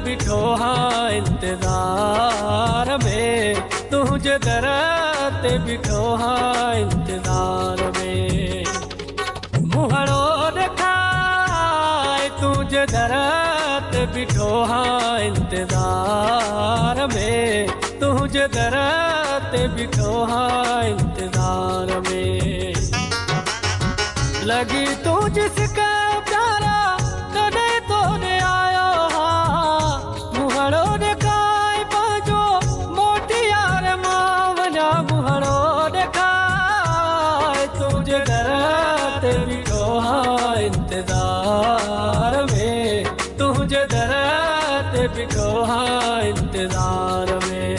बिठो हाँ इंतजार में, तुझे दर ते बिठो हाँ इंतजार में। मुहड़ो दिखाए तुझे दर ते बिठो हाँ इंतजार में, तुझे दर ते बिठो हाँ इंतजार में। लगी तू जिसका प्यारा तने तो ने आयो हाँ, मुहड़ो दिखाए पाजो मोटी यार मावना। मुहड़ो दिखाए तुझे दर ते बिठो हाँ इंतजार में, तुझे दर ते बिठो हाँ इंतजार में।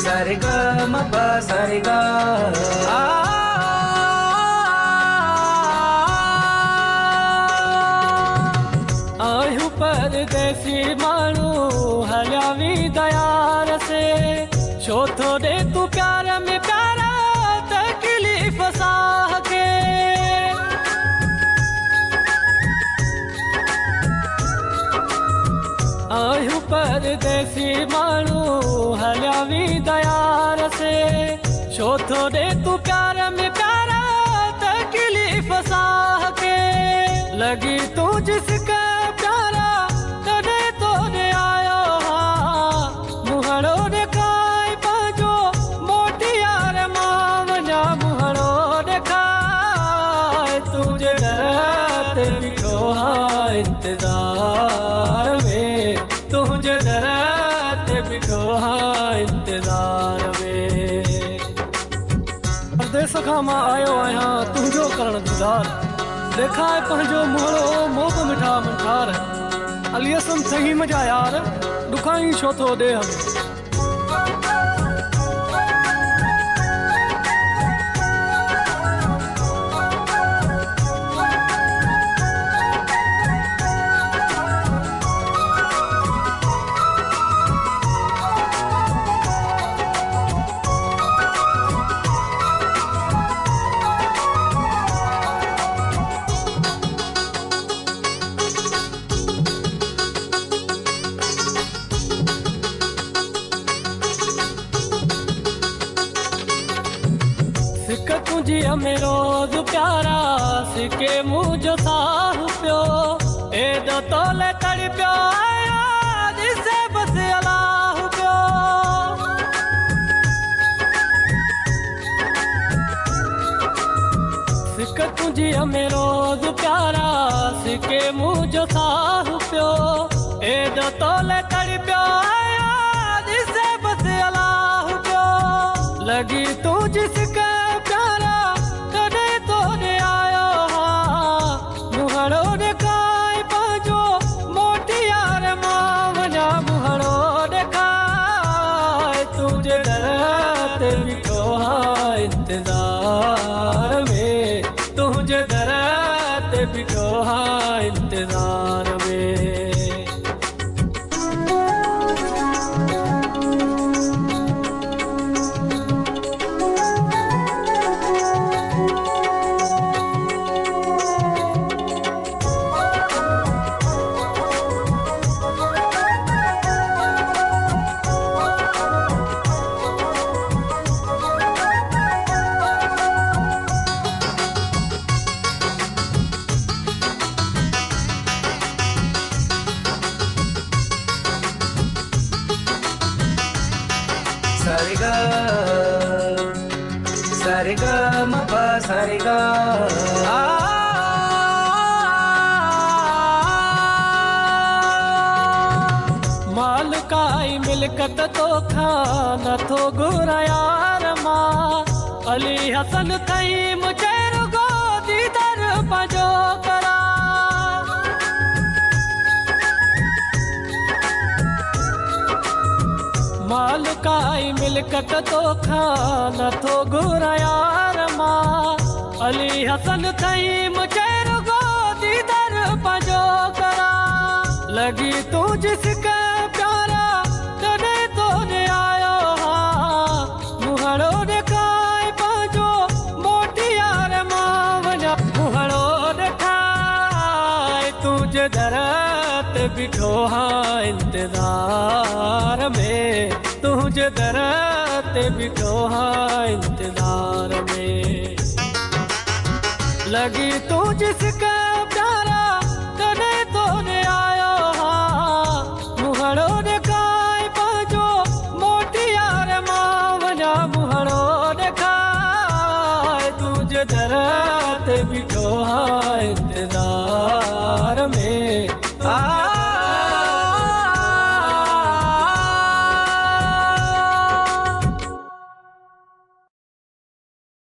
Sariga mapa sariga आयु परदेसी मानू हल्यावी दयार से, छो थोड़े तू प्यार में प्यारा तकलीफ साह के। आयु परदेसी मानू हल्यावी दयार से, छो थोड़े तू प्यार में प्यारा तकलीफ साह के। लगी तू जिसका प्यारा तने तो ने आयो हाँ, मुहड़ो दिखाए पाजो मोटी यार मावना। मुहड़ो दिखाए तुझे दर ते बिठो हाँ इंतजार में, तुझे दर ते बिठो हाँ इंतजार में। परदेस खां मां आयो आहियां तुंहिंजो करण दीदार, देखाए पंहिंजो मुहड़ो मोग मिठा मंठार। अलियसम सही मजा यार दुखाई छो थो ॾे हमें। सिक तुझी हमें रोज प्यारा सिके मुझो साह पियो, एडो तोले तड़ी पियो आया जिसे बस अलाह पियो। सिक तुझी हमें रोज प्यारा सिके मुझो साह पियो, एडो तोले तड़ी पियो आया जिसे बस अलाह पियो। लगी तू जिसका प्यारा तने तो ने आयो हाँ, मुहड़ो दिखाए पाजो मोटी यार मावना। मुहड़ो दिखाए तुझे दर ते बिठो हाँ इंतजार में, तुझे दर ते बिठो हाँ इंतजार में। sariga sariga mapa sariga माल काई मिलकत तो खाना थो घुरा यार मां, अली हसन थई मुझे पंहिंजो करा माल काई मिलकत तो खान थो घुरा यार मां अली हसन थई मुझे रुगो दीदार पंहिंजो करा लगी तू जिसके प्यारा तने तो ने आयो हाँ मुहड़ो देखाए पंहिंजो मोटी यार मां वञा मुहड़ो देखाए तुझे दरत बिठो हाँ इंतजार में तुझे दरत बिठो हाँ इंतजार में लगी तू जिसका प्यारा तने तो ने आयो हाँ मुहड़ो देखाए पंहिंजो मोटी यार मां वञा मुहड़ो देखाए तुझे दरत बिठो हाँ इंतजार में